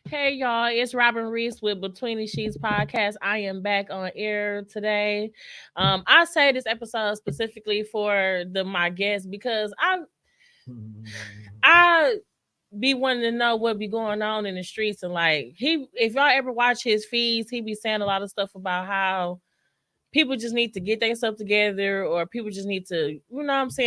Hey y'all, it's Robin Reese with Between the Sheets podcast. I am back on air today. I say this episode specifically for my guests because I be wanting to know what be going on in the streets and like if y'all ever watch his feeds, he be saying a lot of stuff about how people just need to get themselves together or people just need to,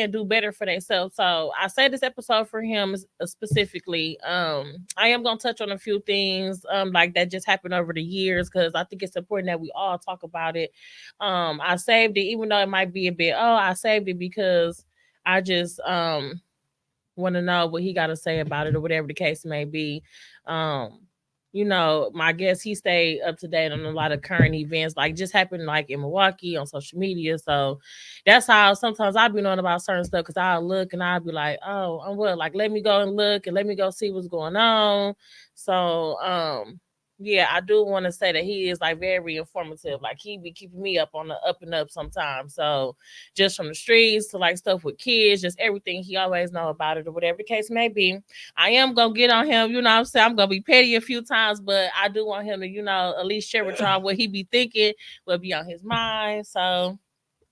do better for themselves. So I say this episode for him specifically. I am gonna touch on a few things like that just happened over the years because I think it's important that we all talk about it. I saved it, even though it might be a bit, I saved it because I just want to know what he got to say about it or whatever the case may be. Um, my guess he stayed up to date on a lot of current events, like just happened like in Milwaukee on social media. So that's how sometimes I be knowing about certain stuff because I'll look and I'll be like, oh, I'm what, like let me go and look and let me go see what's going on. So yeah, I do want to say that he is like very informative. Like he be keeping me up on the up and up sometimes. So just from the streets to like stuff with kids, just everything he always know about it or whatever the case may be. I am gonna get on him, you know what I'm saying? I'm gonna be petty a few times, but I do want him to, at least share with y'all what he be thinking, what be on his mind. So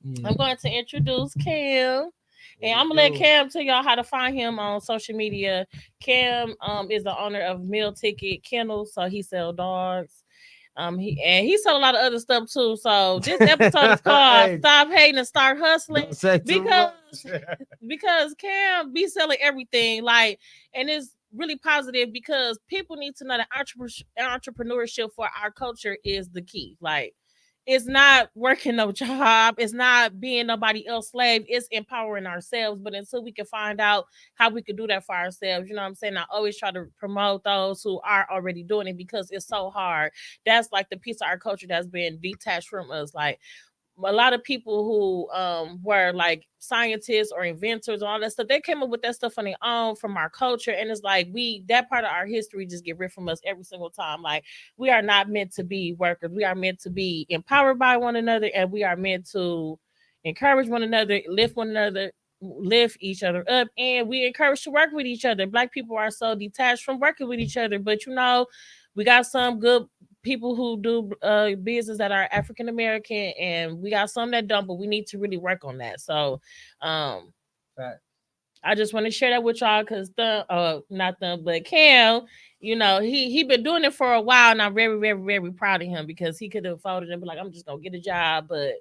Yeah. I'm going to introduce Cam. What And I'm it gonna let do? Cam tell y'all how to find him on social media. Cam is the owner of Meal Ticket Kennels, so he sell dogs. He sold a lot of other stuff too. So this episode is called Hey, "Stop Hating and Start Hustling" don't say too because much. Cam be selling everything like, and it's really positive because people need to know that entrepreneurship for our culture is the key. Like it's not working no job. It's not being nobody else slave. It's empowering ourselves. But until we can find out how we could do that for ourselves, you know what I'm saying? I always try to promote those who are already doing it because it's so hard. That's like the piece of our culture that's been detached from us. Like a lot of people who were like scientists or inventors and all that stuff, they came up with that stuff on their own from our culture, and it's like we that part of our history just get ripped from us every single time. Like we are not meant to be workers, we are meant to be empowered by one another, and we are meant to encourage one another, lift each other up, and we encourage to work with each other. Black people are so detached from working with each other, but we got some good people who do business that are African American, and we got some that don't, but we need to really work on that. So, um, Fact. I just want to share that with y'all because not the, but Cam, he been doing it for a while, and I'm very, very, very proud of him because he could have folded and be like, I'm just gonna get a job, but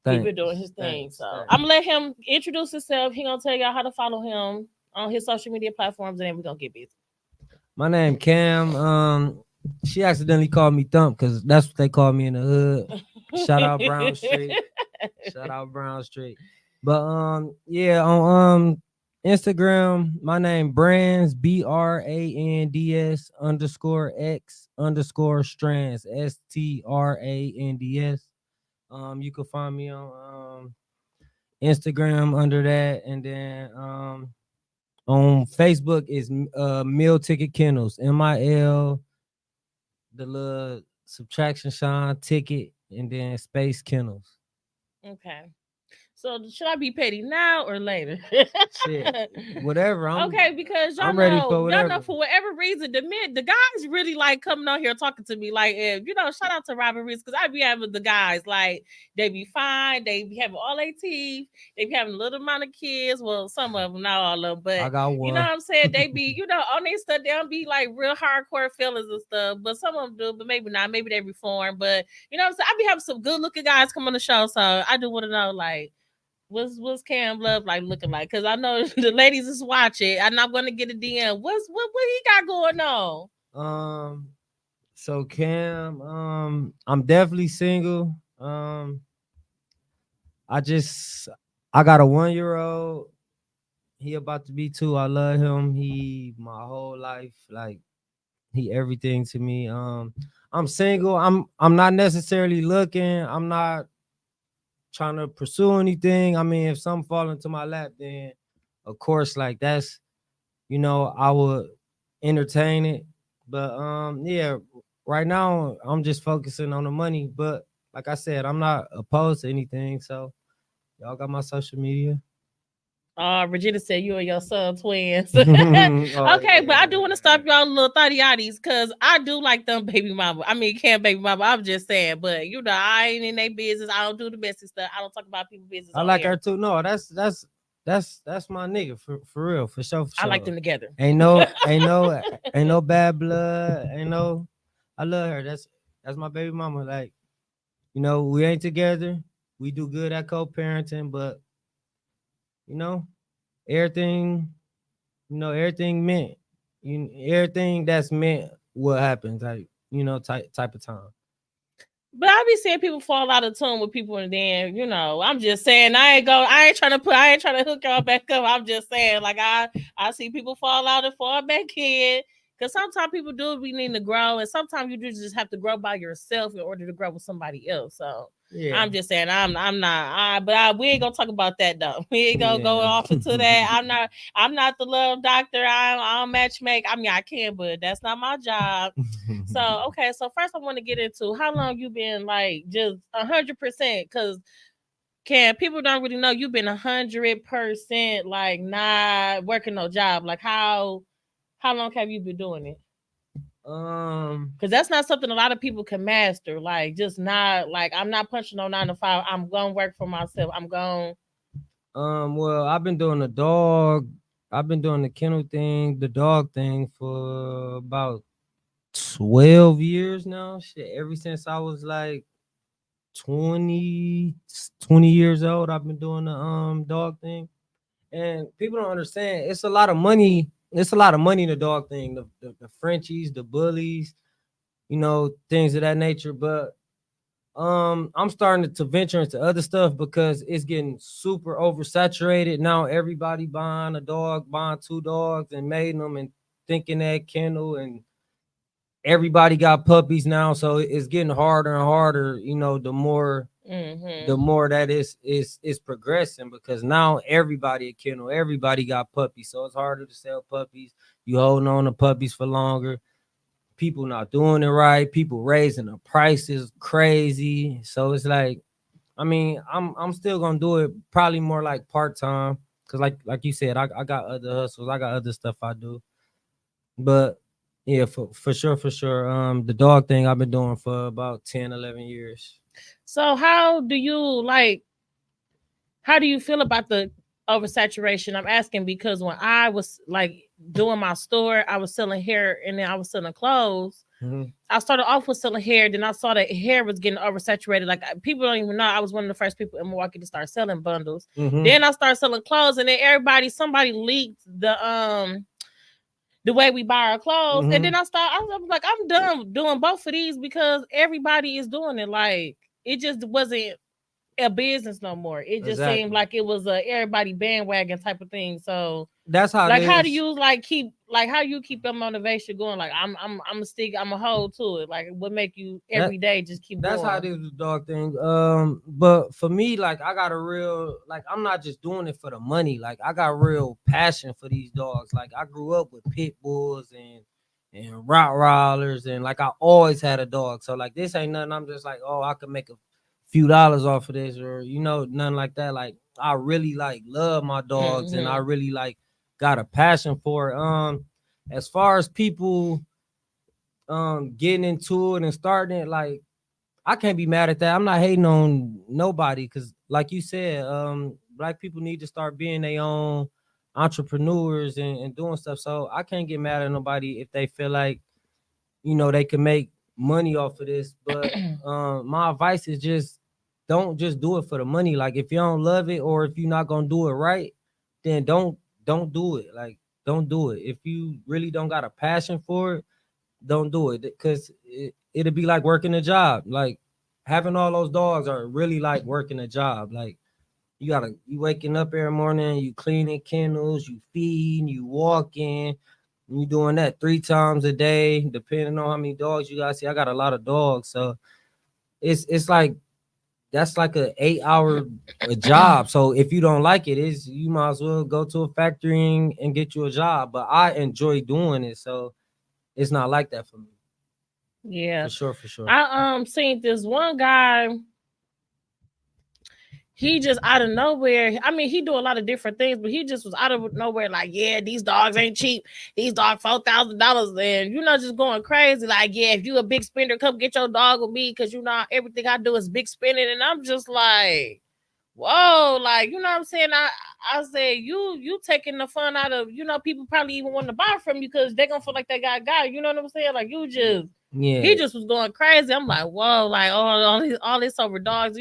he been doing his Thanks. thing. Thanks. So Thanks. I'm gonna let him introduce himself. He gonna tell y'all how to follow him on his social media platforms, and then we're gonna get busy. My name Cam. She accidentally called me Thump because that's what they call me in the hood. Shout out Brown Street. Shout out Brown Street. But yeah, on Instagram, my name Brands BRANDS underscore X underscore strands STRANDS. You can find me on Instagram under that, and then on Facebook is Meal Ticket Kennels, MIL, the little subtraction sign ticket, and then space Kennels. Okay. So should I be petty now or later? Shit, whatever. Okay, because I'm ready for y'all know whatever. for whatever reason, the guys really like coming on here talking to me. Like, shout out to Robin Reese because I be having the guys like they be fine, they be having all their teeth, they be having a little amount of kids. Well, some of them, not all of them, I but got you know one. what I'm saying. They be on their stuff. They don't be like real hardcore feelings and stuff, but some of them do, but maybe not. Maybe they reform, but you know what I'm saying. I be having some good looking guys come on the show, so I do want to know like what's Cam Love like looking like? Because I know the ladies is watching. I'm not gonna get a DM. What he got going on? Um, so Cam, I'm definitely single. I just I got a 1 year old. He about to be two. I love him. He my whole life. Like he everything to me. I'm single. I'm not necessarily looking. I'm not trying to pursue anything. I mean, if something fall into my lap, then of course, like that's I would entertain it. But yeah, right now I'm just focusing on the money. But like I said, I'm not opposed to anything. So y'all got my social media. Regina said you and your son twins. Oh Okay, but I yeah, do want to stop y'all little thotty yotties because I do like them baby mama. I mean, can baby mama. I'm just saying, but you know, I ain't in their business. I don't do the messy stuff. I don't talk about people's business I on like her here. too. No, that's my nigga for real, for sure, for I like sure. them together. Ain't no bad blood. Ain't no. I love her. That's my baby mama. Like, we ain't together. We do good at co-parenting, but you know everything. Everything meant. Everything that's meant what happens. Like, type of time. But I be seeing people fall out of tune with people, and then I'm just saying I ain't trying to hook y'all back up. I'm just saying like I see people fall out and fall back in. Cause sometimes people do we need to grow, and sometimes you do just have to grow by yourself in order to grow with somebody else. So Yeah. I'm just saying I'm not we ain't gonna talk about that though. We ain't gonna go Yeah. off into that. I'm not the love doctor. I don't match make. I mean I can, but that's not my job. So okay, so first I want to get into how long you been like just 100%, because can people don't really know you've been 100% like not working no job. Like how long have you been doing it? um. Because that's not something a lot of people can master. Like just not like I'm not punching no 9 to 5. I'm gonna work for myself. I'm going. Well, I've been doing the kennel thing, the dog thing for about 12 years now. Shit, ever since I was like 20 years old, I've been doing the dog thing. And people don't understand, it's a lot of money. It's a lot of money in the dog thing, the Frenchies, the bullies, things of that nature. But I'm starting to venture into other stuff because it's getting super oversaturated now. Everybody buying a dog, buying two dogs and mating them and thinking that kennel, and everybody got puppies now, so it's getting harder and harder, the Mm-hmm. more that is progressing, because now everybody a kennel, everybody got puppies, so it's harder to sell puppies. You holding on to puppies for longer. People not doing it right. People raising the prices crazy. So it's like, I mean, I'm still gonna do it probably more like part time, because like you said, I got other hustles. I got other stuff I do. But yeah, for sure. The dog thing I've been doing for about 10, 11 years. So how do you feel about the oversaturation? I'm asking because when I was like doing my store, I was selling hair and then I was selling clothes. Hmm. I started off with selling hair, then I saw that hair was getting oversaturated. Like people don't even know I was one of the first people in Milwaukee to start selling bundles. Hmm. Then I started selling clothes, and then somebody leaked the way we buy our clothes, and then Hmm. I was like, I'm done doing both of these because everybody is doing it. Like it just wasn't a business no more. It just seemed Exactly. like it was a everybody bandwagon type of thing. So That's how it like how do is. you like keep like how you keep your motivation going? Like I'm a stick, I'm a hold to it. Like what make you That every day just keep that's how going? it is with the dog thing. But for me, like, I got a real, like, I'm not just doing it for the money. Like, I got real passion for these dogs. Like, I grew up with pit bulls and Rottweilers, and like I always had a dog. So like this ain't nothing. I'm just like, oh, I could make a few dollars off of this, or nothing like that. Like, I really like love my dogs, and I Mm-hmm. really like got a passion for it. As far as people getting into it and starting it, like, I can't be mad at that. I'm not hating on nobody, because, like you said, black people need to start being their own entrepreneurs and doing stuff. So I can't get mad at nobody if they feel like they can make money off of this. But my advice is just don't just do it for the money. Like, if you don't love it, or if you're not gonna do it right, then don't do it. Like, don't do it. If you really don't got a passion for it, don't do it, because it'll be like working a job. Like, having all those dogs are really like working a job. Like, you waking up every morning, you cleaning kennels, you feeding, you walking, you doing that 3 times a day, depending on how many dogs you got. See, I got a lot of dogs, so it's like that's like a 8 hour a job. So if you don't like it, is you might as well go to a factory and get you a job. But I enjoy doing it, so it's not like that for me. Yeah. For sure, for sure. I seen this one guy. he just out of nowhere. I mean, he do a lot of different things, but he just was out of nowhere. Like, yeah, these dogs ain't cheap. These dogs $4,000, and just going crazy. Like, yeah, if you a big spender, come get your dog with me, because everything I do is big spending, and I'm just like, whoa, like what I'm saying. I say you taking the fun out of people probably even want to buy from you because they're gonna feel like they got. You know what I'm saying? Like you just he Yeah. just was going crazy. I'm like, whoa, like all this over dogs.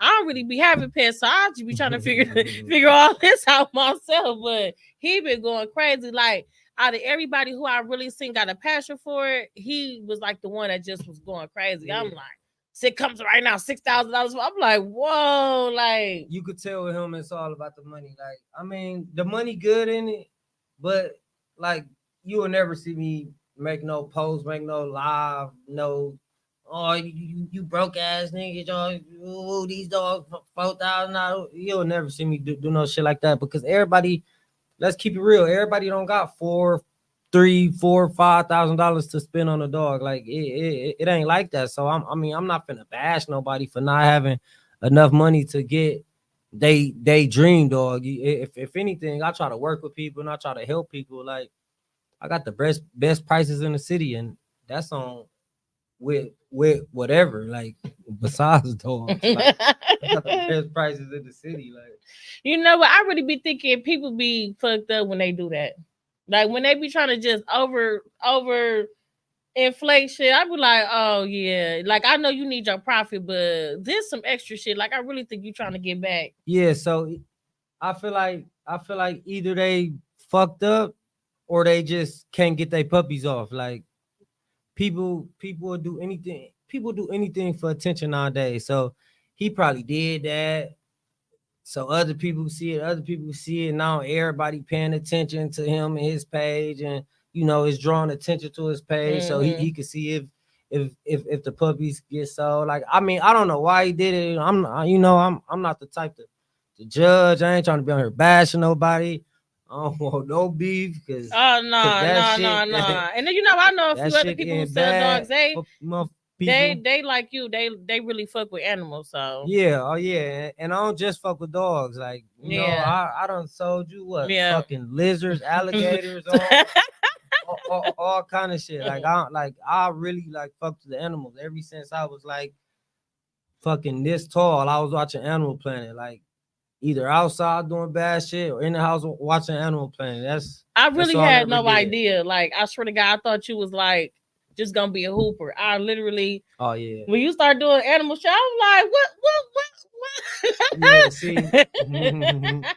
I don't really be having pets, so I just be trying to figure all this out myself. But he been going crazy. Like out of everybody who I really seen got a passion for it, he was like the one that just was going crazy. I'm Yeah. like, it comes right now, $6,000. I'm like, whoa, like You could tell with him it's all about the money. Like, I mean, the money good in it, but like you will never see me make no post, make no live, no. Oh, you broke ass niggas, y'all. Ooh, these dogs $4,000. You'll never see me do no shit like that because everybody. Let's keep it real. Everybody don't got $3, $4, $5,000 to spend on a dog. Like it ain't like that. So I mean, I'm not finna bash nobody for not having enough money to get they dream dog. If anything, I try to work with people and I try to help people. Like I got the best prices in the city, and that's on with whatever. Like besides dogs, like I got the best prices in the city. Like you know what? I really be thinking people be fucked up when they do that. Like when they be trying to just over inflation, I be like, oh yeah, like I know you need your profit, but there's some extra shit. Like I really think you trying to get back. yeah, so I feel like either they fucked up or they just can't get their puppies off. Like people will do anything. People do anything for attention nowadays. So he probably did that. So other people see it, other people see it. Now everybody paying attention to him and his page, and it's drawing attention to his page, so he Hmm. can see if the puppies get sold. Like I mean, I don't know why he did it. I'm not the type to judge. I ain't trying to be on here bashing nobody. I don't want no beef Oh cause no, that no, shit no, no. And then I know a that few other shit people who ain't sell bad dogs. They for they people. they like you. They really fuck with animals. So Yeah, oh yeah, and I don't just fuck with dogs. Like yeah, I done sold you what yeah. fucking lizards, alligators, all kind of shit. Like I really like fuck with the animals. Ever since I was like fucking this tall, I was watching Animal Planet. Like either outside doing bad shit or in the house watching Animal Planet. I That's really all I had ever no did. idea. Like I swear to God, I thought you was like just gonna be a hooper. I literally Oh yeah, when you start doing animal show, I'm like, yeah. See, what?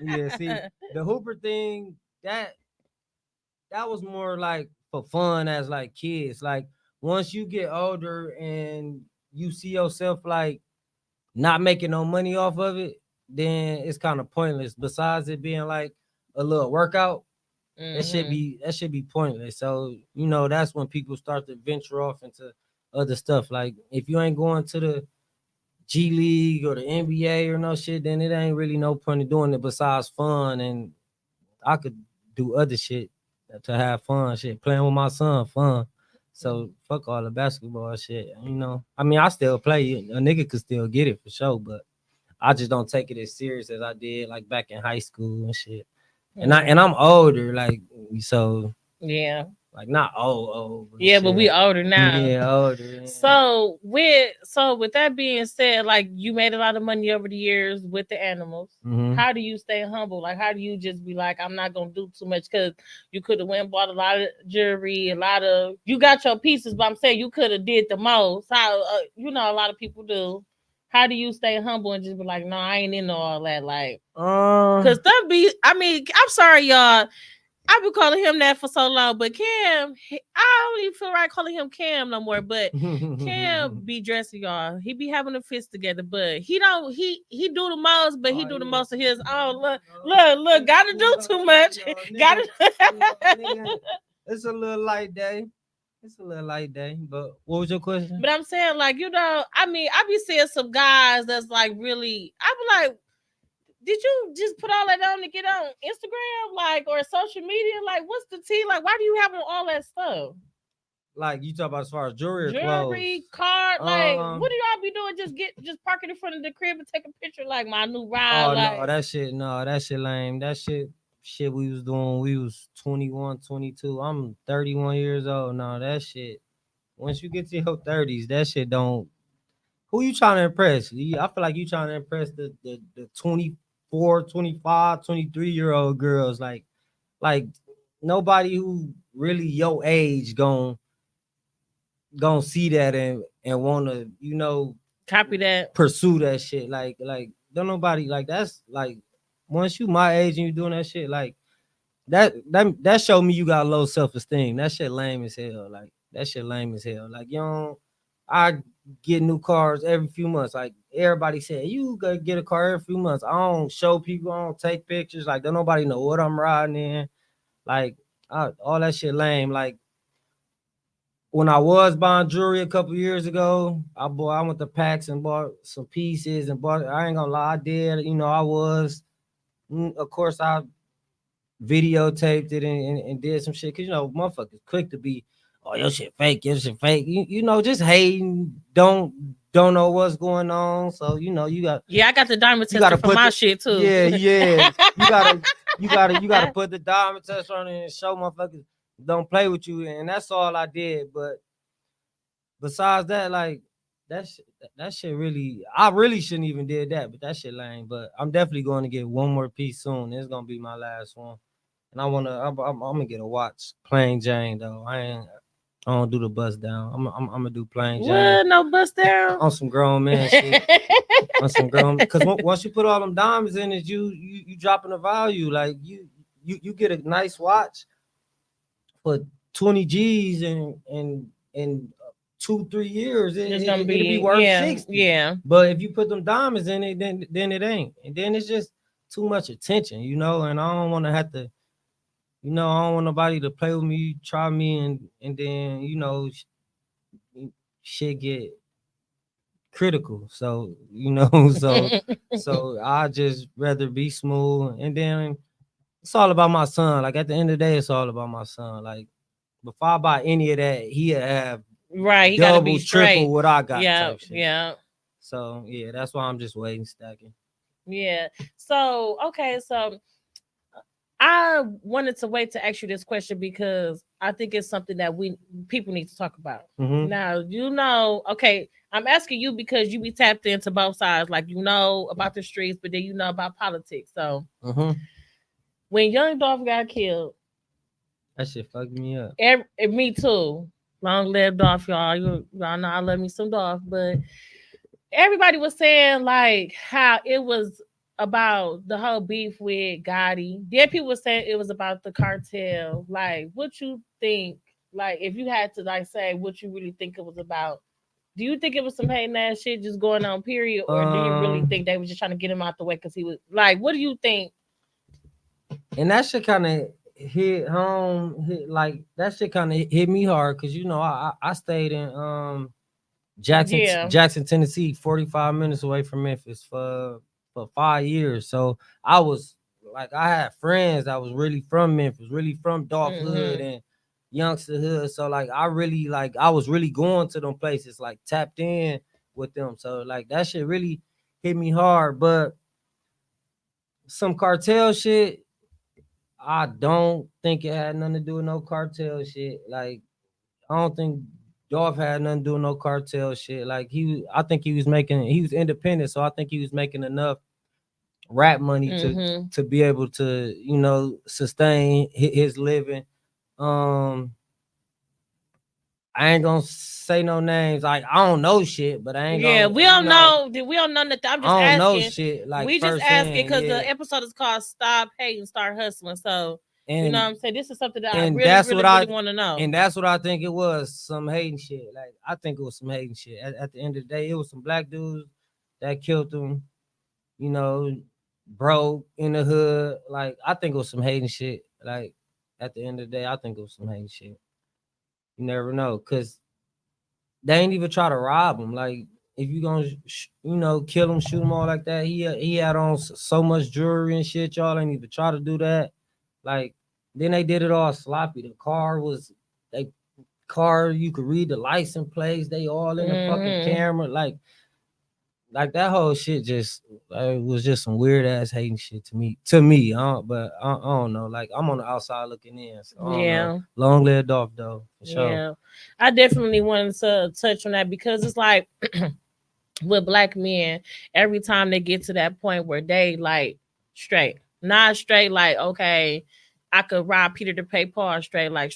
yeah. See, the Hooper thing that was more like for fun as like kids. Like once you get older and you see yourself like not making no money off of it, then it's kind of pointless. Besides it being like a little workout, Hmm. that should be pointless. So that's when people start to venture off into other stuff. Like if you ain't going to the G League or the NBA or no shit, then it ain't really no point in doing it besides fun. And I could do other shit to have fun. Shit, playing with my son, fun. So fuck all the basketball shit. I mean, I still play. A nigga could still get it for sure, but I just don't take it as serious as I did like back in high school and shit. And I'm older, like so, Yeah. like not old, but Yeah, but we shit. older now. Yeah, older. So with that being said, like you made a lot of money over the years with the animals. Mm-hmm. How do you stay humble? Like how do you just be like, I'm not gonna do too much because you could have went and bought a lot of jewelry, a lot of you got your pieces, but I'm saying you could have did the most. How a lot of people do. How do you stay humble and just be like, no, I ain't into all that, like, Uh, cause that be. I mean, I'm sorry, y'all. I've been calling him that for so long, but I don't even feel right calling him Cam no more. But Cam be dressing y'all. He be having a fist together, but he don't. He do the most, but he oh do the yeah, most of his. Oh look, no, look, gotta you do know, too much. nigga, Gotta. nigga, it's a little light day. It's a little light day. But what was your question? But I'm saying, like, I mean, I be seeing some guys that's like really. I be like, did you just put all that on to get on Instagram, like, or social media? Like, what's the tea? Like, why do you have all that stuff? Like you talk about as far as jewelry or Jewelry, clothes. card, like what Um. do y'all be doing? Just parking in front of the crib and take a picture like my new ride, Oh no, like that shit. No, that shit lame. That shit we was doing. We was 21, 22. I'm 31 years old. No, that shit. Once you get to your 30s, that shit don't. Who you trying to impress? I feel like you trying to impress the 24, 25, 23-year-old girls. Like nobody who really your age gon' see that and wanna, copy that. pursue that shit. Like don't nobody like that's like once you my age and you doing that shit, like that show me you got low self-esteem. That shit lame as hell. Like that shit lame as hell. Like you know, I get new cars every few months. Like everybody said, you gotta get a car every few months. I don't show people, I don't take pictures. Like don't nobody know what I'm riding in. Like all that shit lame. Like when I was buying jewelry a couple years ago, I went to Pax and bought some pieces and bought. I ain't gonna lie, I did. You know, I was. Of course, I videotaped it and did some shit because motherfuckers quick to be, oh your shit fake. You know, just hating, don't know what's going on. So Yeah, I got the diamond you tester gotta for put my the shit too. yeah you gotta put the diamond test on it and show motherfuckers don't play with you, and that's all I did. But besides that, like that shit, that shit really, I really shouldn't even did that, but that shit lame. But I'm definitely going to get one more piece soon. It's gonna be my last one, and I'm gonna get a watch, plain Jane though. I don't do the bust down. I'm gonna do plain Jane What? No bust down? on some grown man shit. On some grown, because once you put all them diamonds in it, you dropping the value. Like you get a nice watch for 20 G's and 2-3 years, It's gonna it'll be be, worth yeah, 60. yeah. But if you put them diamonds in it, then it ain't. And then it's just too much attention, and I don't want to have to, I don't want nobody to play with me, try me, and then shit get critical. So so I just rather be smooth, and then it's all about my son. Like at the end of the day, it's all about my son. Like before I buy any of that, he'll have Right, he gotta be double, triple straight. what I got Yeah, type shit. yeah, So yeah, that's why I'm just waiting, stacking. yeah. So okay, so I wanted to wait to ask you this question because I think it's something that we people need to talk about. Mm-hmm. Now, okay, I'm asking you because you be tapped into both sides, like about the streets, but then about politics. So Mm-hmm. when Young Dolph got killed, That shit fucked me up. me too. Long live Dolph, y'all. Y'all know I love me some Dolph, but everybody was saying like how it was about the whole beef with Gotti. Then people were saying it was about the cartel. Like, what you think? Like, if you had to like say what you really think it was about, do you think it was some hating ass shit just going on, period, or do you really Um, think they were just trying to get him out the way because he was like, what do you think? and that shit kind of hit home. Like that shit kind of hit me hard because I stayed in Yeah. Jackson, Tennessee, 45 minutes away from Memphis for 5 years. So I was like, I had friends that was really from Memphis, really from Dolph Hood Mm-hmm. and Youngster Hood. So like I was really going to them places, like tapped in with them. So like that shit really hit me hard. But some cartel shit, I don't think it had nothing to do with no cartel shit. Like I don't think Dolph had nothing to do with no cartel shit. Like I think he was independent, so I think he was making enough rap money to Mm-hmm. to be able to sustain his living. Um, I ain't gonna say no names. Like I don't know shit, but I ain't Yeah, gonna we don't know. We don't know nothing. I'm just I don't know asking. shit like We just asking firsthand. because Yeah, the episode is called "Stop Hating, Start Hustling." So you know and what I'm saying. This is something that I and really, that's really, what really I want to know. and that's what I think it was, some hating shit. Like I think it was some hating shit. At the end of the day, it was some black dudes that killed him. You know, broke in the hood. Like I think it was some hating shit. Like at the end of the day, I think it was some hating shit. You never know, cause they ain't even try to rob him. Like if you gonna kill him, shoot him all like that. He had on so much jewelry and shit. Y'all ain't even try to do that. Like then they did it all sloppy. The car was they car, you could read the license plates. They all in the fucking Mm-hmm. camera. Like that whole shit just it was just some weird ass hating shit to me. To me, but I don't know. Like I'm on the outside looking in, so I don't know. Yeah. Long live Dolph though, for sure. Yeah. I definitely wanted to touch on that because it's like with black men, every time they get to that point where they like straight, not straight like okay, I could rob Peter to pay Paul straight like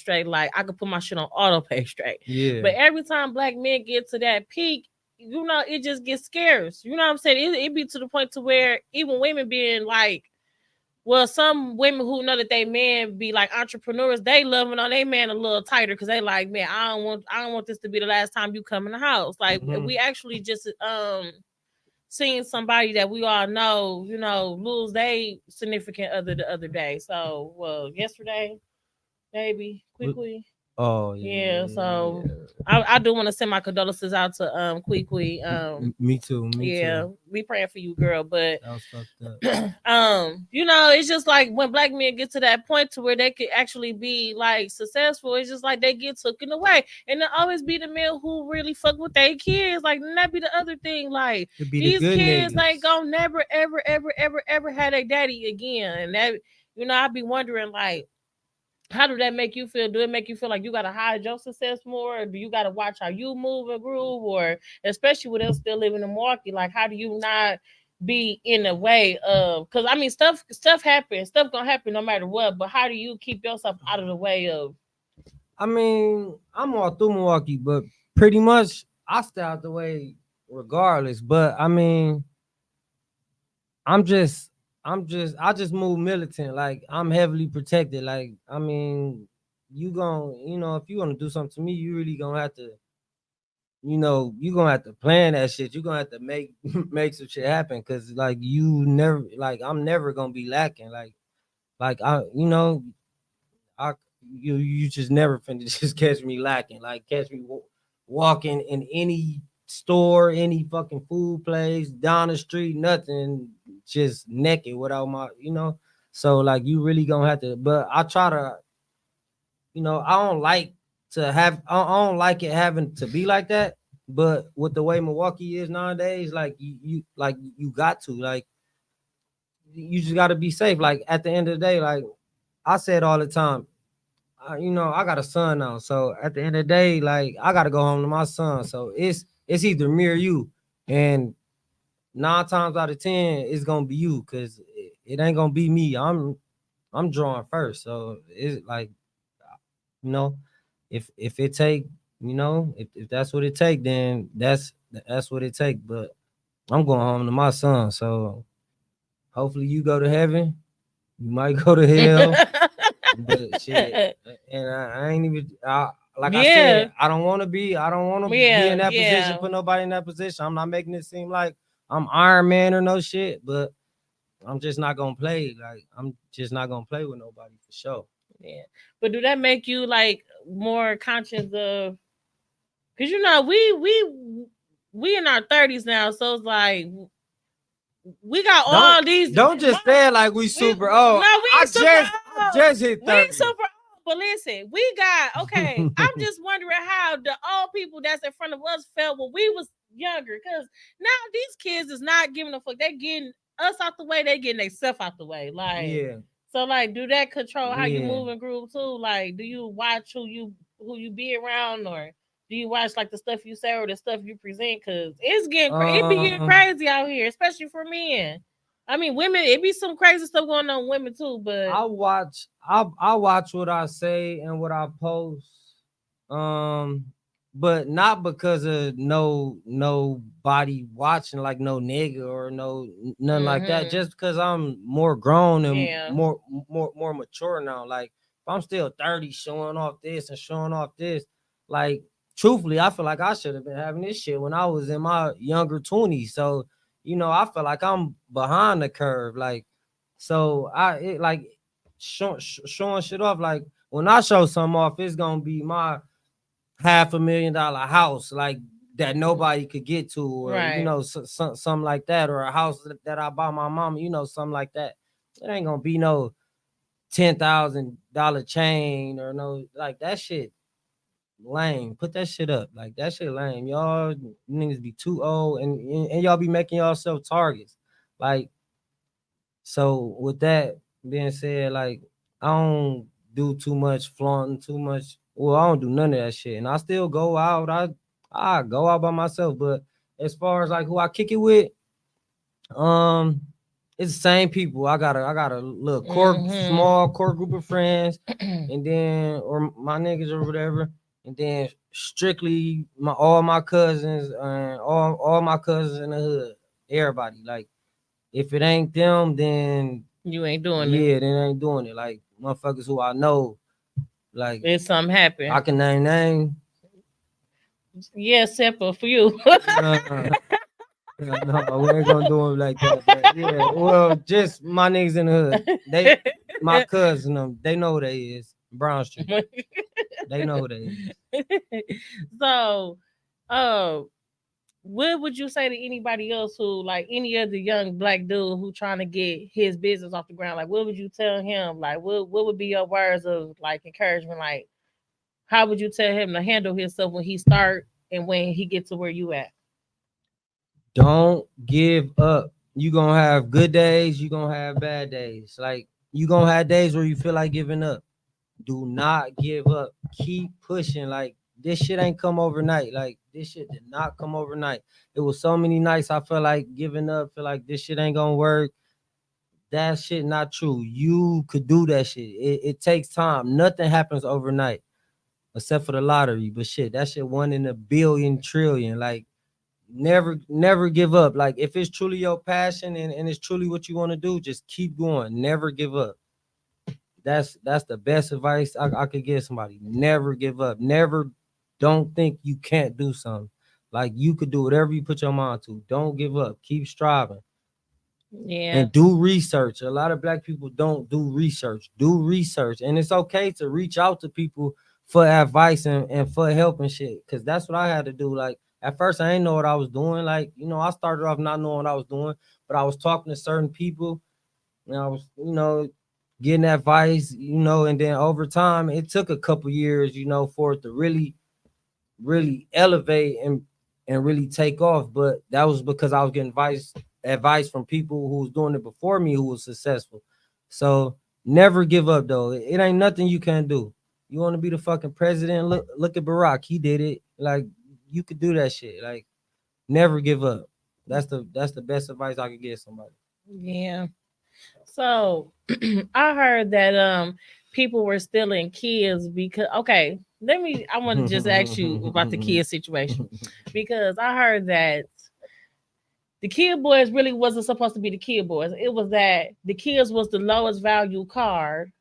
I could put my shit on auto pay straight. Yeah, But every time black men get to that peak, you know, it just gets scarce. You know what I'm saying? It be to the point to where even women being like, well, some women who know that they men be like entrepreneurs, they loving on their man a little tighter because they like, man, I don't want this to be the last time you come in the house. Like hmm we actually just seeing somebody that we all know, you know, lose their significant other the other day. So, well, yesterday, maybe quickly. oh Yeah, so yeah. I do want to send my condolences out to Quickly. Me too. Me Yeah, too. we praying for you, girl. But That was fucked up. you know, it's just like when black men get to that point to where they could actually be like successful, it's just like they get taken away. And there always be the men who really fuck with their kids. Like and that be the other thing. Like It be the these good kids ain't niggas. gonna never, ever, ever, ever, ever have their daddy again. And that you know, I be wondering like how do that make you feel? Do it make you feel like you gotta hide your success more? Or do you gotta watch how you move and groove? Or especially with us still living in Milwaukee, like how do you not be in the way of? Because I mean, stuff happens, stuff gonna happen no matter what. But how do you keep yourself out of the way of? I mean, I'm all through Milwaukee, but pretty much I stay out the way regardless. But I mean, I'm just I just move militant. Like I'm heavily protected. Like I mean, if you gonna do something to me, you really gonna have to, you gonna have to plan that shit. You gonna have to make make some shit happen. Cause like you never like I'm never gonna be lacking. Like I you just never finna just catch me lacking. Like catch me walking in any store, any fucking food place, down the street, nothing, just naked without my. So like you really gonna have to. But I try to, I don't like to have. I don't like it having to be like that. But with the way Milwaukee is nowadays, like you got to like you just got to be safe. Like at the end of the day, like I said all the time, I got a son now. So at the end of the day, like I gotta go home to my son. So it's either me or you. And 9 times out of 10, it's gonna be you because it ain't gonna be me. I'm drawing first. So it's like, you know, if it take, if that's what it take, then that's what it take. But I'm going home to my son. So hopefully you go to heaven. You might go to hell. But shit, and I ain't even. Like I Yeah, said, I don't want to be. I don't want to be yeah, in that position. yeah, Put nobody in that position. I'm not making it seem like I'm Iron Man or no shit. But I'm just not gonna play. Like I'm just not gonna play with nobody for sure. yeah. But do that make you like more conscious of? Because you know we in our 30s now, so it's like we got Don't all these. don't just say it like we We super old. no, we I ain't super just I old. just hit We ain't 30. super old. But listen, we got okay. I'm just wondering how the old people that's in front of us felt when we was younger. Cause now these kids is not giving a fuck. They getting us out the way. They getting themselves out the way. Like Yeah, so, like, do that control how you yeah. move and groove too? Like, do you watch who you be around, or do you watch like the stuff you say or the stuff you present? Cause it's it be getting Um, crazy out here, especially for men. I mean, women, it be some crazy stuff going on with women too, but I watch what I say and what I post. Um, but not because of nobody watching, like no nigga or nothing like that. hmm Just because I'm more grown and yeah, more mature now. Like if I'm still 30 showing off this and showing off this, like truthfully, I feel like I should have been having this shit when I was in my younger 20s. So, I feel like I'm behind the curve. Like so like showing shit off. Like when I show something off, it's gonna be my $500,000 house, like that nobody could get to, or right. something like that, or a house that I buy my mama, something like that. It ain't gonna be no $10,000 chain or no like that shit. lame. Put that shit up. Like that shit lame. Y'all niggas be too old and y'all be making yourself targets. Like so with that being said, like I don't do too much flaunting, too much. Well, I don't do none of that shit. And I still go out. I go out by myself. But as far as like who I kick it with, um, it's the same people. I got a little core, Mm-hmm. small core group of friends, and then or my niggas or whatever, and then strictly all my cousins and all my cousins in the hood. Everybody. Like if it ain't them, then You ain't doing it. yeah, then I ain't doing it. Like motherfuckers who I know, like If something happen. I can name. Yeah, except for you. Uh, no, we ain't gonna do it like that. But yeah, well, just my niggas in the hood. They, my cousin, them, they know who they is. Brown Street. They know who they is. So, uh, what would you say to anybody else who, like, any other young black dude who trying to get his business off the ground? Like, what would you tell him? Like, what would be your words of like encouragement? Like, how would you tell him to handle himself when he start and when he gets to where you at? Don't give up. You gonna have good days. You gonna have bad days. Like you gonna have days where you feel like giving up. Do not give up. Keep pushing. Like this shit ain't come overnight. Like this shit did not come overnight. It was so many nights I felt like giving up. Feel like this shit ain't gonna work. That shit not true. You could do that shit. It takes time. Nothing happens overnight except for the lottery. But shit, that shit one in a billion trillion. Like never give up. Like if it's truly your passion and it's truly what you want to do, just keep going. Never give up. That's the best advice I could give somebody. Never give up. Never don't think you can't do something. Like you could do whatever you put your mind to. Don't give up. Keep striving Yeah, and do research. A lot of black people don't do research. Do research. And it's okay to reach out to people for advice and for help and shit. Cause that's what I had to do. Like at first I didn't know what I was doing. Like, I started off not knowing what I was doing, but I was talking to certain people and I was, getting advice, and then over time it took a couple years, for it to really elevate and really take off. But that was because I was getting advice from people who was doing it before me who was successful. So never give up though. It ain't nothing you can't do. You want to be the fucking president? Look at Barack. He did it. Like you could do that shit. Like never give up. That's the best advice I could give somebody. yeah. So I heard that people were stealing kids because okay, I want to just ask you about the kid situation because I heard that the kid boys really wasn't supposed to be the kid boys. It was that the kids was the lowest value card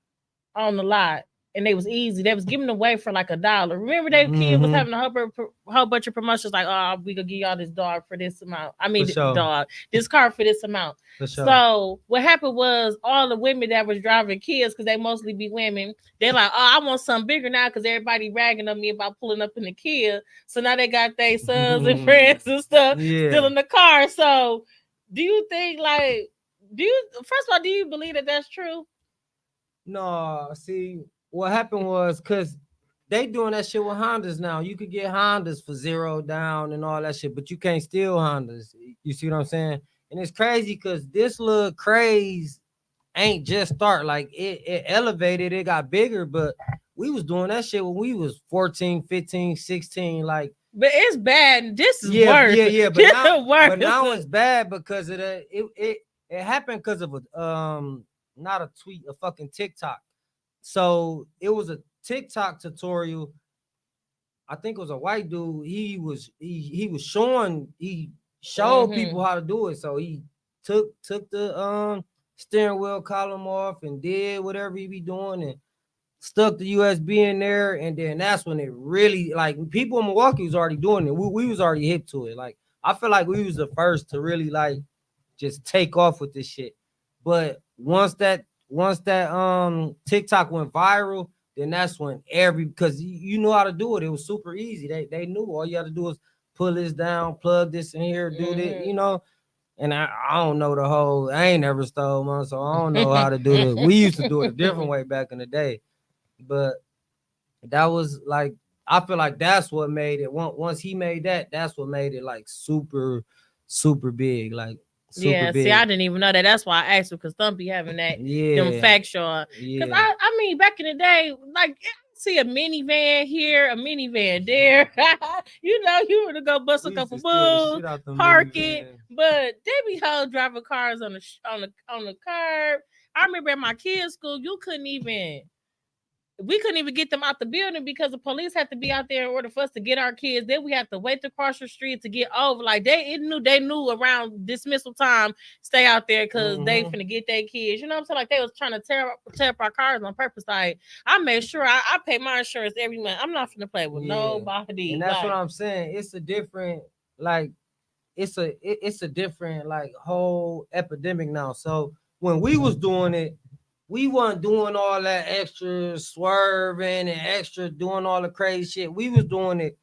on the lot, and they was easy. They was giving away for like $1. Remember, that kid was Hmm. having a whole bunch of promotions like, "Oh, we gonna give y'all this dog for this amount. I For mean, sure. dog, this car for this amount." For sure. So what happened was all the women that was driving kids, because they mostly be women, they're like, "Oh, I want something bigger now," because everybody ragging on me about pulling up in the kid. So now they got their sons and friends and stuff Yeah. still in the car. So do you think like do you first of all do you believe that that's true? No, see, what happened was because they doing that shit with Hondas now. You could get Hondas for zero down and all that shit, but you can't steal Hondas. You see what I'm saying? And it's crazy because this little craze ain't just start. Like it elevated, it got bigger, but we was doing that shit when we was 14, 15, 16. Like, But it's bad. This is yeah, worse. yeah, yeah. But This now, is worse. but now it's bad because of the it happened because of a not a tweet, a fucking TikTok. So it was a TikTok tutorial. I think it was a white dude. He was showing he showed Hmm. people how to do it. So he took the steering wheel column off and did whatever he be doing and stuck the USB in there. And then that's when it really like people in Milwaukee was already doing it. We was already hip to it. Like I feel like we was the first to really like just take off with this shit. But once that TikTok went viral, then that's when because you know how to do it. It was super easy. They knew all you had to do is pull this down, plug this in here, do that. And I don't know the whole. I ain't never stole one, so I don't know how to do it. We used to do it a different way back in the day, but that was like I feel like that's what made it. Once he made that, that's what made it like super, super big, like super Yeah, see, I big. didn't even know that. That's why I asked you because some be having that them Yeah, facts on. Cause yeah. I mean, back in the day, like I see a minivan here, a minivan there. You want to go bust a We used couple to steal the bulls, shit out the park it, minivan. but they be hoes driving cars on the curb. I remember at my kids' school, we couldn't even get them out the building because the police had to be out there in order for us to get our kids. Then we had to wait to cross the street to get over. Like they knew around dismissal time, stay out there because they Mm-hmm. finna get their kids. You know what I'm saying? Like they was trying to tear up our cars on purpose. Like I made sure I pay my insurance every month. I'm not finna play with Yeah, and nobody. that's what Like I'm saying. It's a different like it's a different like whole epidemic now. So when we was doing it, we weren't doing all that extra swerving and extra doing all the crazy shit. We was doing it.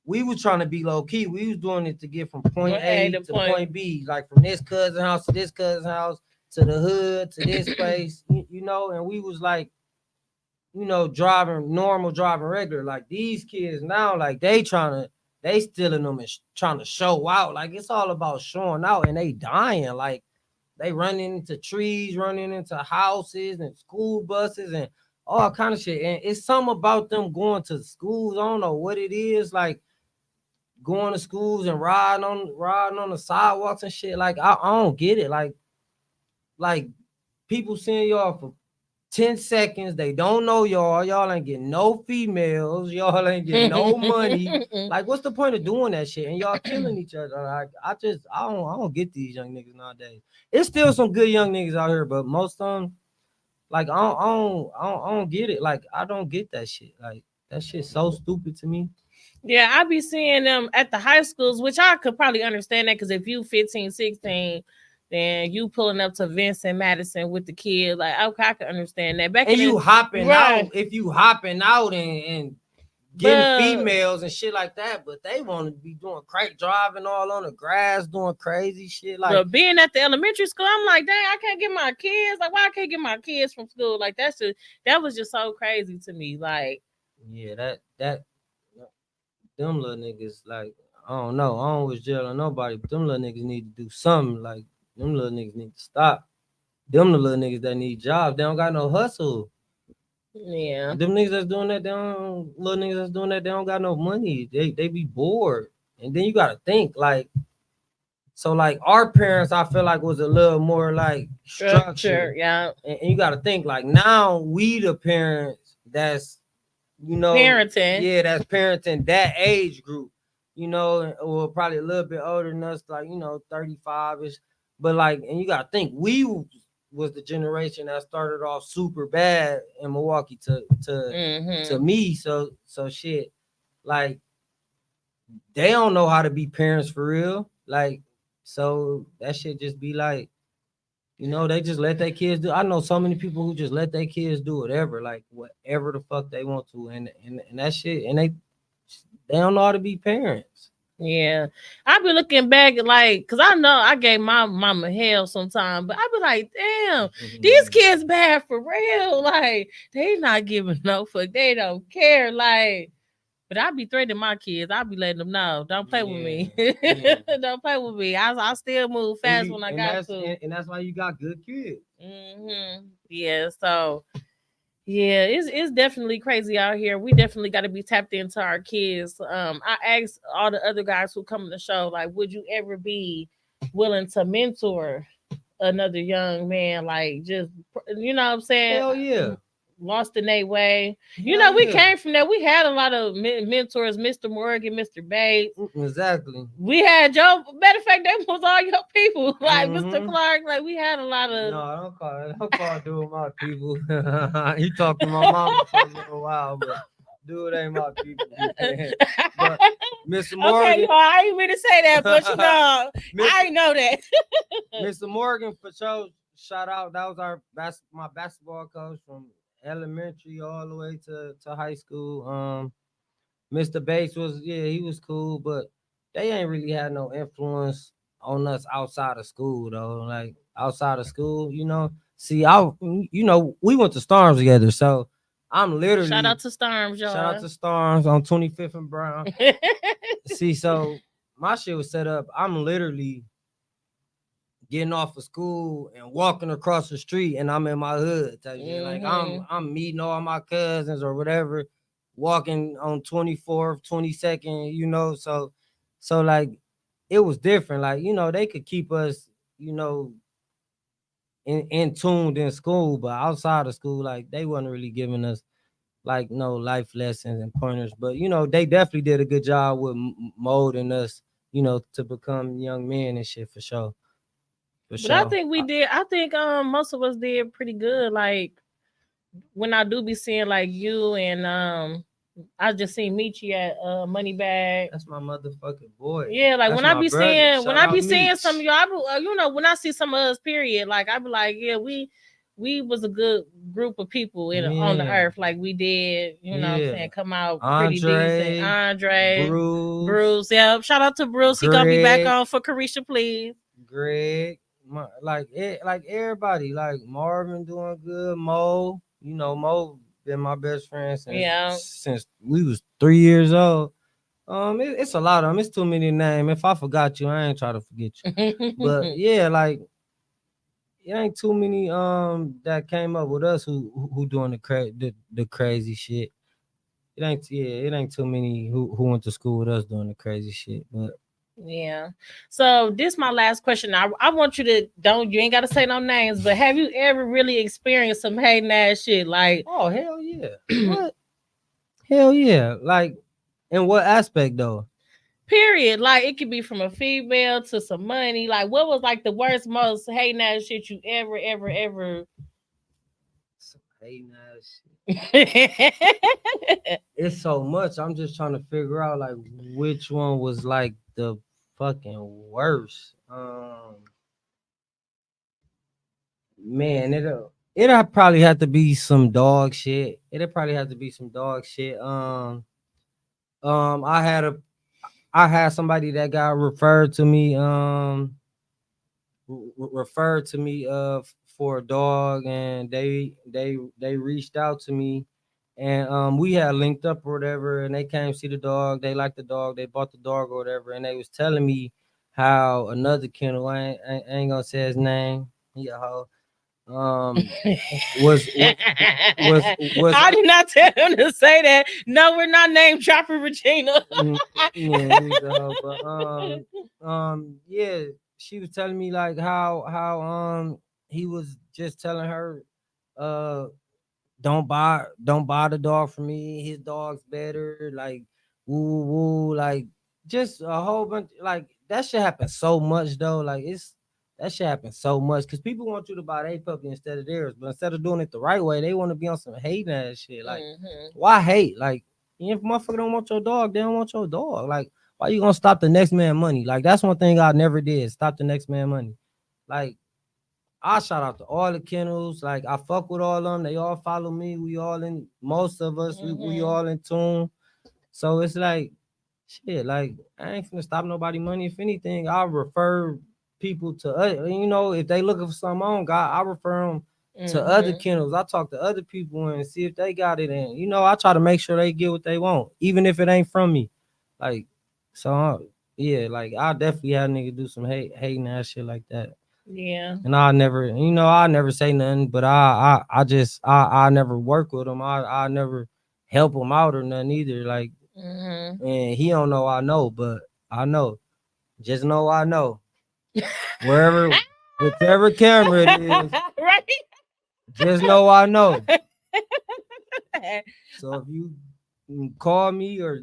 We was trying to be low key. We was doing it to get from point hey, A the to point. point B, like from this cousin house to this cousin house to the hood to this place, And we was like, driving normal, driving regular. Like these kids now, like they stealing them and trying to show out. Like it's all about showing out, and they dying. Like they running into trees, running into houses and school buses and all kind of shit. And it's something about them going to schools. I don't know what it is. Like going to schools and riding on the sidewalks and shit. Like I don't get it. Like people seeing y'all for 10 seconds. They don't know y'all. Y'all ain't getting no females. Y'all ain't getting no money. Like, what's the point of doing that shit? And y'all killing each other. Like, I don't get these young niggas nowadays. It's still some good young niggas out here, but most of them, like, I don't get it. Like, I don't get that shit. Like, that shit's so stupid to me. Yeah, I be seeing them at the high schools, which I could probably understand that because if you 15, 16, then you pulling up to Vincent Madison with the kid, like okay, I can understand that. Back And in the you hopping out, right, if you hopping out and getting but females and shit like that, but they want to be doing crack driving all on the grass, doing crazy shit. Like, being at the elementary school, I'm like, dang, I can't get my kids. Like, why I can't get my kids from school? Like, that was just so crazy to me. Like, yeah, that them little niggas, like, I don't know, I don't was jailing nobody, but them little niggas need to do something. Like, them little niggas need to stop. Them the little niggas that need jobs. They don't got no hustle. yeah, Them niggas that's doing that, they don't little niggas that's doing that, they don't got no money. They be bored. And then you gotta think, like, so like our parents, I feel like was a little more like structure, structured. yeah, And you gotta think like now we the parents that's parenting, yeah, that's parenting that age group, or probably a little bit older than us, like 35 ish. But like, and you gotta think we was the generation that started off super bad in Milwaukee to mm-hmm. me. So shit, like they don't know how to be parents for real. Like, so that shit just be like, they just let their kids do. I know so many people who just let their kids do whatever, like whatever the fuck they want to, and that shit, and they don't know how to be parents. Yeah, I be looking back like, cause I know I gave my mama hell sometime, but I be like, damn, these kids bad for real. Like they not giving no fuck, they don't care. Like, but I be threatening my kids. I be letting them know, don't play with Yeah, me, yeah. don't play with me. I still move And fast you when I and got that's to. and that's why you got good kids. Yeah, so yeah, it's definitely crazy out here. We definitely got to be tapped into our kids. I asked all the other guys who come on the show, like, would you ever be willing to mentor another young man? Like, just what I'm saying, Hell yeah, lost in their way. hell We yeah. came from that. We had a lot of mentors, Mr. Morgan, Mr. Bates. Exactly. We had Joe. Matter of fact, they was all your people, like Mr. Mm-hmm. Clark. Like we had a lot of. No, I don't call dude my people. He talked to my mama for a little while, but dude ain't my people. But Mr. Okay, Morgan, I ain't mean to say that, but Mr. I know that. Mr. Morgan for sure. Shout out. That was my basketball coach from elementary all the way to high school. Mr. Bates was, yeah, he was cool, but they ain't really had no influence on us outside of school though. Like outside of school. See, we went to Storms together, so I'm Shout out literally to Storms, shout out y'all. to Stars on 25th and Brown. See, so my shit was set up. I'm literally getting off of school and walking across the street, and I'm in my hood type shit. Like Hmm. I'm meeting all my cousins or whatever, walking on 24th, 22nd, so like it was different. Like, they could keep us, you know, in tuned in school, but outside of school, like they wasn't really giving us like no life lessons and pointers. But they definitely did a good job with molding us, to become young men and shit for sure. For But I sure. think we did. I think most of us did pretty good. Like when I do be seeing like you and I just seen Michi at Money Bag. That's my motherfucking boy. Yeah, like That's my brother. when Shout I out be seeing some of Meech. y'all, when I see some of us, period, like I be like, yeah, we was a good group of people on the Yeah. earth. Like we did, what I'm Yeah. saying, come out pretty decent. Andre, Andre, Bruce, Bruce, yeah. Shout out to Bruce. He gonna be back Greg, on for Carisha, please. like everybody, like Marvin doing good, Mo. Mo been my best friend since Yeah. since we was 3 years old. It's a lot of them. It's too many names. If I forgot you, I ain't try to forget you. But yeah, like it ain't too many that came up with us who doing the crazy shit. It ain't too many who went to school with us doing the crazy shit. But Yeah. So this my last question. I want you to don't you ain't gotta say no names, but have you ever really experienced some hating ass shit? Like oh hell yeah. What? Hell yeah. Like in what aspect though? period. Like it could be from a female to some money. Like what was like the worst, most hating ass shit you ever Some hating ass shit. ever It's so much. I'm just trying to figure out like which one was like the fucking worst. Man, it'll probably have to be some dog shit. It'll probably have to be some dog shit. Um, I had a I had somebody that got referred to me for a dog, and they reached out to me, and we had linked up or whatever, and they came see the dog. They liked the dog. They bought the dog or whatever, and they was telling me how another kennel, I ain't gonna say his name, he a hoe, was was I did not tell him to say that. No, we're not name dropping Regina. mm, yeah, he's a hoe, but yeah, she was telling me like how he was just telling her uh don't buy the dog for me. His dog's better. Like woo woo. Like just a whole bunch. Like that shit happens so much though. Like that shit happens so much because people want you to buy their puppy instead of theirs. But instead of doing it the right way, they want to be on some hating ass shit. Like Hmm. why hate? Like if motherfucker don't want your dog, they don't want your dog. Like why you gonna stop the next man money? Like that's one thing I never did. Stop the next man money. Like I shout out to all the kennels. Like I fuck with all of them. They all follow me. We all in most of us. We Hmm. all in tune. So it's like shit. Like I ain't finna stop nobody money. If anything, I'll refer people to if they looking for something on God, I refer them to other Hmm. kennels. I talk to other people and see if they got it. And I try to make sure they get what they want, even if it ain't from me. Like so, yeah. Like I definitely had a nigga do some hating ass shit like that. Yeah. And I never say nothing, but I just I never work with him. I never help him out or nothing either. Like, Hmm. and he don't know I know, but I know. Just know I know. Wherever, whichever camera it is, Right. just know I know. So if you call me or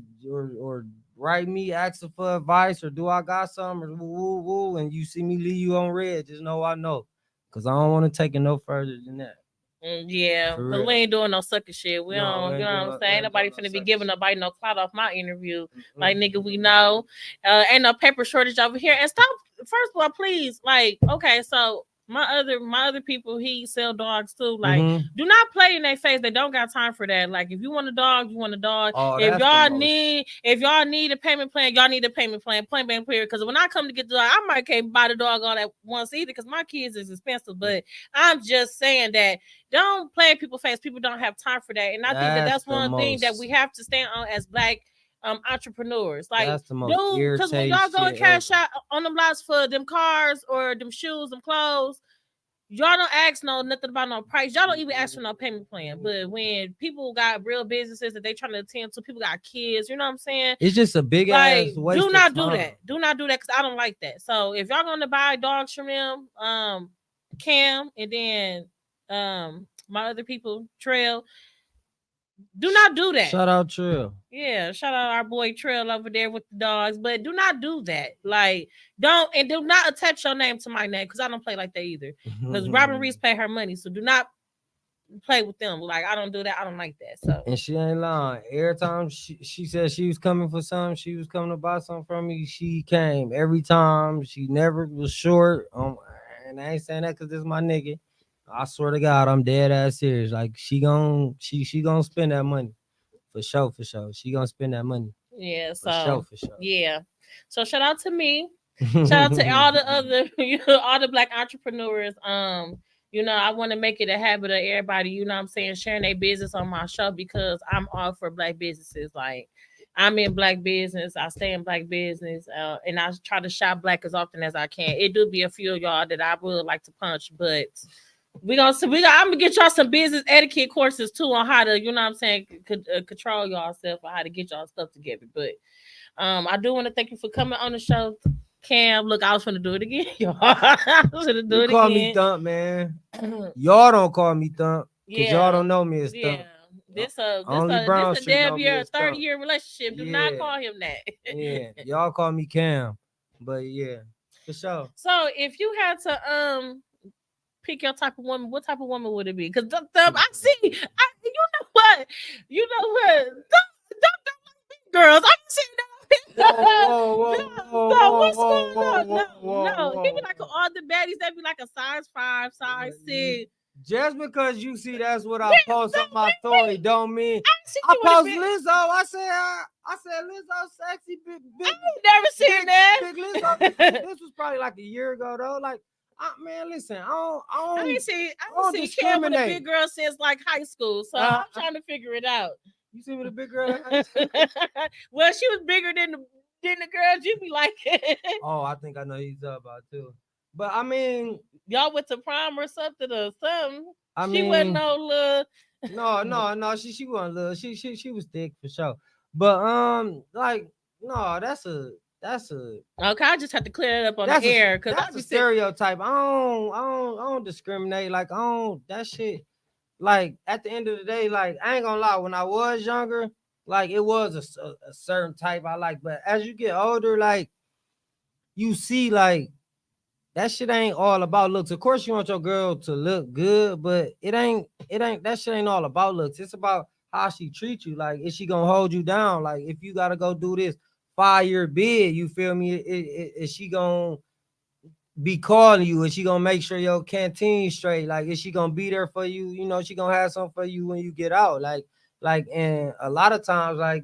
write me asking for advice or do I got something or woo woo woo and you see me leave you on red, just know I know. Cause I don't want to take it no further than that. Yeah, For but we real. ain't doing no sucker shit. We No, don't, you know what I'm we saying? Ain't ain't doing nobody no finna be sucker giving shit. nobody no clout off my interview. Mm-mm, Like, nigga, we mm-mm. know. Ain't no paper shortage over here. And stop, first of all, please. Like, okay, so my other people, he sell dogs too. Like, Mm-hmm. do not play in their face. They don't got time for that. Like, if you want a dog, you want a dog. Oh, If that's the y'all most. need if y'all need a payment plan, y'all need a payment plan. Point blank period. Because when I come to get the dog, I might can't buy the dog all at once either. Because my kids is expensive. But I'm just saying that don't play in people's face. People don't have time for that. And I think that That's that's the one thing that we most. have to stand on as black entrepreneurs. Like, That's the most dude, because when irritating y'all go and shit cash ever. out on them lots for them cars or them shoes, them clothes, y'all don't ask no nothing about no price. Y'all don't even ask for no payment plan. But when people got real businesses that they trying to attend to, people got kids, you know what I'm saying? It's just a big Like, ass do waste of not do time. that. Do not do that because I don't like that. So if y'all gonna buy dogs from them, Cam and then my other people, Trail, do not do that. Shout out Trill. Yeah, shout out our boy Trail over there with the dogs, but do not do that. Like, don't and do not attach your name to my name because I don't play like that either. Because Robin Reese pay her money, so do not play with them. Like, I don't do that. I don't like that. So And she ain't lying. Every time she said she was coming for something, she was coming to buy something from me, she came. Every time, she never was short. And I ain't saying that because this is my nigga. I swear to God, I'm dead ass serious. Like she gonna spend that money for sure, for sure. She gonna spend that money yeah, for sure, so for sure. yeah. So shout out to me. Shout out to all the other, all the black entrepreneurs. I want to make it a habit of everybody, you know what I'm saying, sharing their business on my show because I'm all for black businesses. Like, I'm in black business, I stay in black business, and I try to shop black as often as I can. It do be a few of y'all that I would like to punch, but I'm gonna get y'all some business etiquette courses too on how to, you know what I'm saying, control y'all self or how to get y'all stuff together. But I do want to thank you for coming on the show, Cam. Look, I was gonna do it again, y'all. I was gonna do You it call me again. Thump, man. Y'all don't call me Thump because y'all Yeah, don't know me as yeah. Thump. This a this Only a this Brown a Street damn know me year, as 30 Thump. year relationship. Do not Yeah, call him that. yeah. Y'all call me Cam, but yeah, for sure. So if you had to pick your type of woman, what type of woman would it be? Because I see, you know what, you know what, girls, I'm seeing Whoa, that. whoa, No, whoa, whoa, no, whoa, what's whoa, going whoa, on? No, whoa, whoa, no, he be whoa, like whoa. all the baddies. They be like a size 5, size 6. Just because you see that's what I Wait, post no, on my story, wait. don't mean I see I you with a post bit. Lizzo. I said Lizzo sexy, Never seen that. big Lizzo picture. This was probably like a year ago though. Like, man, listen, I I ain't don't seen Cam with a big discriminate. girl since like high school. So Uh, I'm trying to figure it out. you see me the big girl in high school? Well, she was bigger than the girls you be like. Oh, I think I know who he's talking about too. But I mean, Y'all went to prom or something or something. I She wasn't mean, no little. no. She wasn't little. She was thick for sure. But like no, Okay, I just have to clear it up on the air because I that's a be saying, stereotype. I don't discriminate. Like I don't that shit. Like at the end of the day, like I ain't gonna lie. When I was younger, like it was a certain type I like. But as you get older, like you see, like that shit ain't all about looks. Of course, you want your girl to look good, but it ain't that shit ain't all about looks. It's about how she treats you. Like, is she gonna hold you down? Like, if you gotta go do this 5-year bid, you feel me? Is she gonna be calling you? Is she gonna make sure your canteen straight? Like, is she gonna be there for you? You know, she gonna have something for you when you get out. And a lot of times, like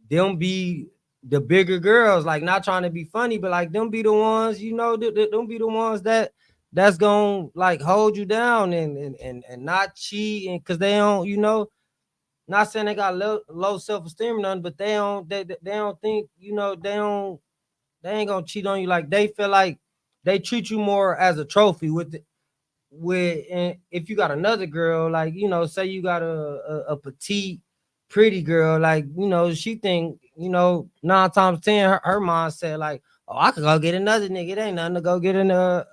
them be the bigger girls, like not trying to be funny, but like them be the ones, them be the ones that's gonna like hold you down and not cheat, and because they don't, not saying they got low self-esteem or nothing, but they don't think, they ain't gonna cheat on you. Like they feel like they treat you more as a trophy and if you got another girl, like say you got a petite, pretty girl, like she think 9 times 10 her mindset like, oh, I could go get another nigga. It ain't nothing to go get another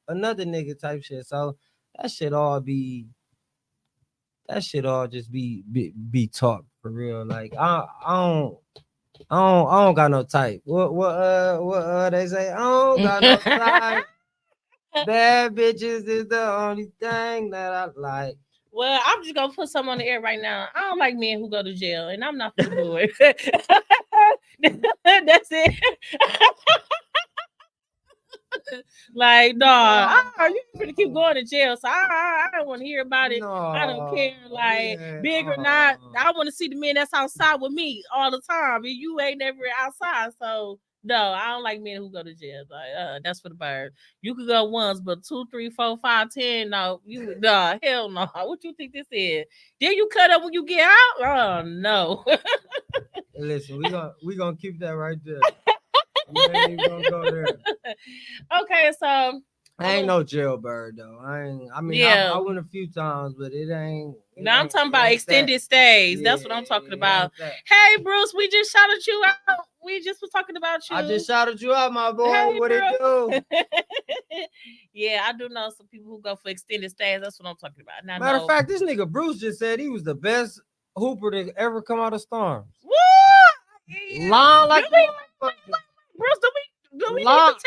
nigga type shit. So that shit all be that shit all just be talk for real. Like I don't got no type. What they say? I don't got no type. Bad bitches is the only thing that I like. well, I'm just gonna put some on the air right now. I don't like men who go to jail, and I'm not gonna do it. That's it. Like, dog, No, are you finna keep going to jail. So I don't want to hear about it. I don't No, care, like yeah. big or not. I want to see the men that's outside with me all the time, and you ain't never outside. So no, I don't like men who go to jail. Like, that's for the bird. You could go once, but 2, 3, 4, 5, 10. No, you nah, hell no. What you think this is? Then you cut up when you get out? Oh no. Listen, we gonna keep that right there. We ain't even gonna go there. Okay, so I I'm ain't a, no jailbird though. I ain't. I mean, I yeah. went a few times, but it ain't. It Now I'm ain't. talking It about ain't that. extended stays. Yeah, That's what I'm talking it about. ain't that. Hey Bruce, we just shouted you out. We just was talking about I you. just shouted you out, my boy. Hey What it do? Bruce. Yeah, I do know some people who go for extended stays. That's what I'm talking about. Now Matter of no. fact, this nigga Bruce just said he was the best hooper to ever come out of Storms. What? Lying Do like a we motherfucker. Bruce, do we need Lie, to tap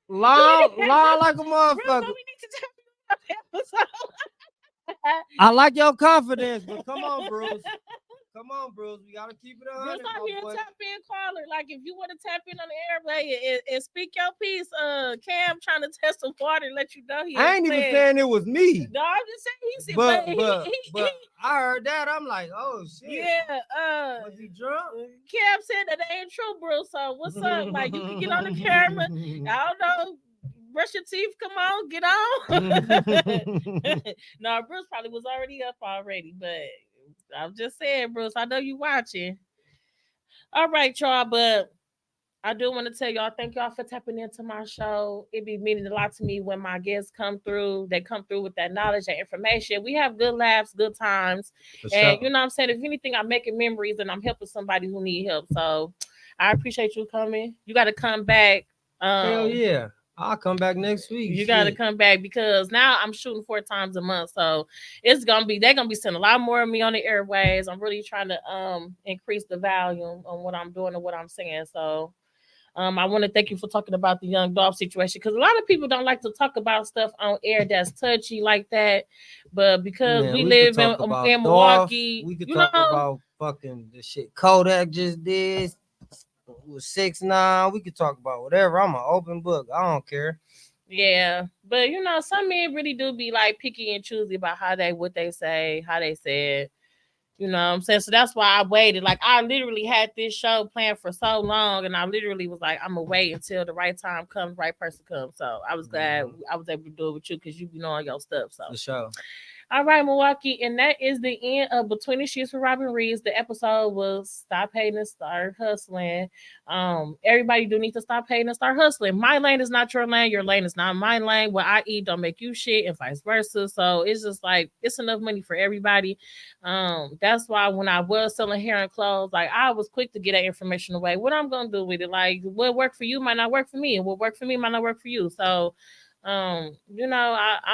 do lie, we lie like a Bruce, do motherfucker. we need to tap you on the episode? I like your confidence, but come on, Bruce. Come on, Bruce. We gotta keep it a Bruce, hundred, I'm my here boy. tap in caller. Like if you want to tap in on the airway and speak your piece, Cam trying to test the water and let you know he I ain't ain't even playing. saying it was me, No, I'm just saying he said, but but but but I heard that. I'm like, oh shit. yeah, Was he drunk? Cam said that ain't true, Bruce. So what's up? Like you can get on the camera. I don't know. Brush your teeth. Come on, get on. No, Bruce probably was already up already, but I'm just saying, Bruce. I know you watching. All right, y'all, but I do want to tell y'all, thank y'all for tapping into my show. It be meaning a lot to me when my guests come through. They come through with that knowledge, that information. We have good laughs, good times. For And sure. you know what I'm saying? If anything, I'm making memories and I'm helping somebody who need help. So I appreciate you coming. You got to come back. Hell Um, yeah. I'll come back next week. you got to Shit. come back because now I'm shooting 4 times a month. So it's going to be, they're going to be sending a lot more of me on the airways. I'm really trying to increase the volume on what I'm doing and what I'm saying. So I want to thank you for talking about the young dog situation because a lot of people don't like to talk about stuff on air that's touchy like that. But because Man, we we could live talk about in Dolph. Milwaukee, We could you talk know, about fucking the shit Kodak just did with 6ix9ine. We could talk about whatever. I'm an open book. I don't care. yeah. But you know, some men really do be like picky and choosy about how they what they say, how they say it. You know what I'm saying? So that's why I waited. Like I literally had this show planned for so long and I literally was like, I'm gonna wait until the right time comes, right person comes. So I was glad Mhm. I was able to do it with you because you be knowing your stuff. So For sure. all right, Milwaukee, and that is the end of Between the Sheets with Robin Reeves. The episode was Stop Hating and Start Hustling. Everybody do need to stop hating and start hustling. My lane is not your lane. Your lane is not my lane. What I eat don't make you shit, and vice versa. So it's just like it's enough money for everybody. That's why when I was selling hair and clothes, like I was quick to get that information away. What I'm gonna do with it, like what worked for you might not work for me, and what worked for me might not work for you. So I'm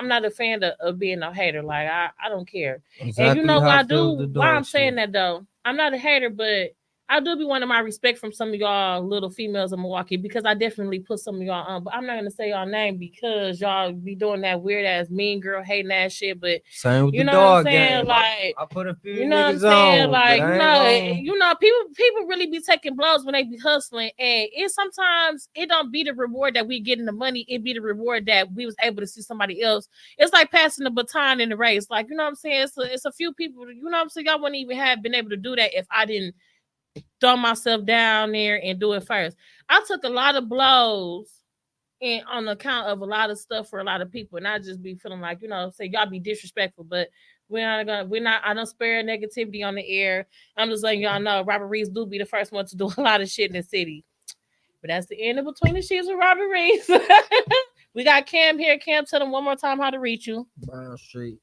not a fan of being a hater. Like I don't care. And you Exactly know how why I I feel with the do why I'm dog saying shit. that though? I'm not a hater, but I do be wanting my respect from some of y'all little females in Milwaukee because I definitely put some of y'all on. But I'm not gonna say y'all name because y'all be doing that weird ass mean girl hating ass shit. But Same with you the know what I'm dog saying? game. I, Like I put a you few know what I'm niggas saying? on, but Like, I ain't gonna. people really be taking blows when they be hustling. And it sometimes it don't be the reward that we get in the money, it be the reward that we was able to see somebody else. It's like passing the baton in the race. Like, you know what I'm saying? It's a few people, you know what I'm saying? Y'all wouldn't even have been able to do that if I didn't throw myself down there and do it first. I took a lot of blows and on account of a lot of stuff for a lot of people, and I just be feeling like say y'all be disrespectful, but we're not. I don't spare negativity on the air. I'm just letting y'all know Robert Reeves do be the first one to do a lot of shit in the city. But that's the end of Between the Sheets with Robert Reeves. We got Cam here. Cam, tell them one more time how to reach you. Brown Street.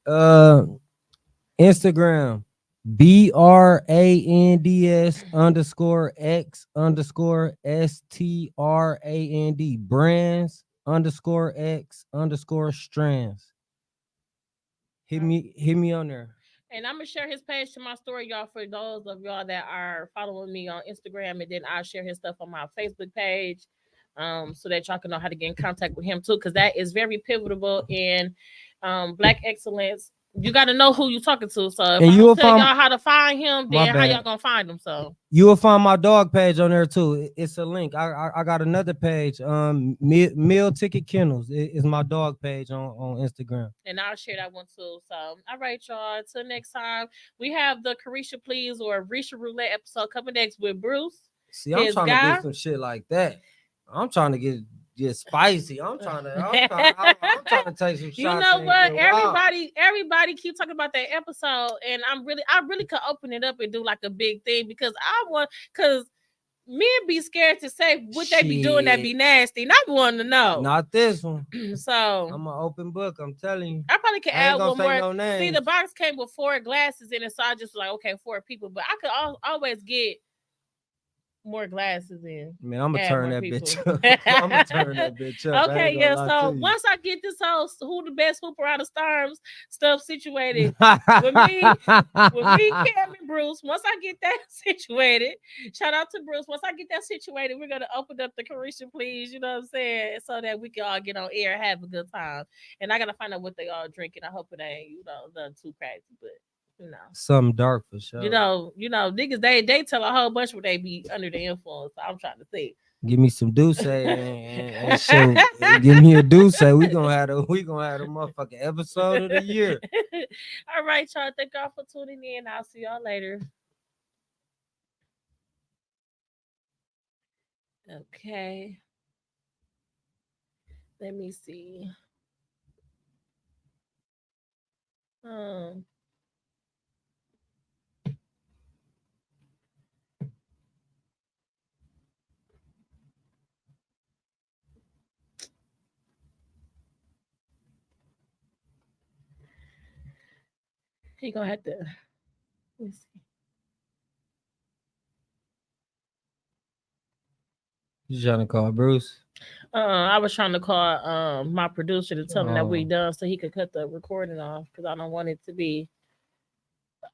Instagram. BRANDS underscore X underscore STRAND brands underscore X underscore strands. Hit me on there. And I'm gonna share his page to my story, y'all, for those of y'all that are following me on Instagram, and then I'll share his stuff on my Facebook page, so that y'all can know how to get in contact with him too, because that is very pivotal in Black excellence You got to know who you talking to. So if And I you don't will tell find y'all how to find him, my then how y'all bad. gonna find him? So You will find my dog page on there too. It's a link. I got another page. Meal Ticket Kennels is my dog page on Instagram. and I'll share that one too. So all right, y'all. Until next time, we have the Carisha Please or Risha Roulette episode coming next with Bruce, See, I'm his trying to do guy. some shit like that. I'm trying to get spicy. I'm trying to take some You shots know and what? get wild. Everybody keep talking about that episode, and I really could open it up and do like a big thing because because men be scared to say what they be doing that be Shit, nasty, and I want to know. not this one. So I'm an open book. I'm telling you. I probably could I ain't add gonna one say more. no See, the names. box came with 4 glasses in it, so I just like okay, 4 people, but I could always get more glasses in. Man, I'm gonna Add turn more that people. bitch up. I'm gonna turn that bitch up. I Okay, ain't gonna yeah. lie So to you. once I get this whole who the best hooper out of Storms stuff situated with me, Cam and Bruce. Once I get that situated, shout out to Bruce. Once I get that situated, we're gonna open up the Carisha, please. You know what I'm saying, so that we can all get on air and have a good time. And I gotta find out what they all drinking. I hope it ain't nothing too crazy, but you know. Something dark for sure. Niggas they tell a whole bunch what they be under the influence. So I'm trying to think. Give me some Douce and shoot. Give me a Douce. We gonna have a motherfucking episode of the year. All right, y'all. Thank y'all for tuning in. I'll see y'all later. Okay. Let me see. Um, he gonna have to. Let me see. You trying to call Bruce? I was trying to call my producer to tell him that we Oh, done so he could cut the recording off because I don't want it to be.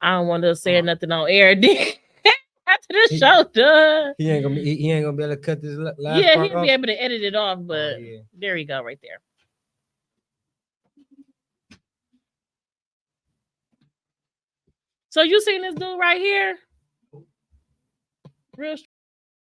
I don't want to say nothing on air. After the he, show done. he ain't gonna be able to cut this last Yeah, part he'll be off. able to edit it off, Oh but yeah. there you go, right there. So you seen this dude right here? Real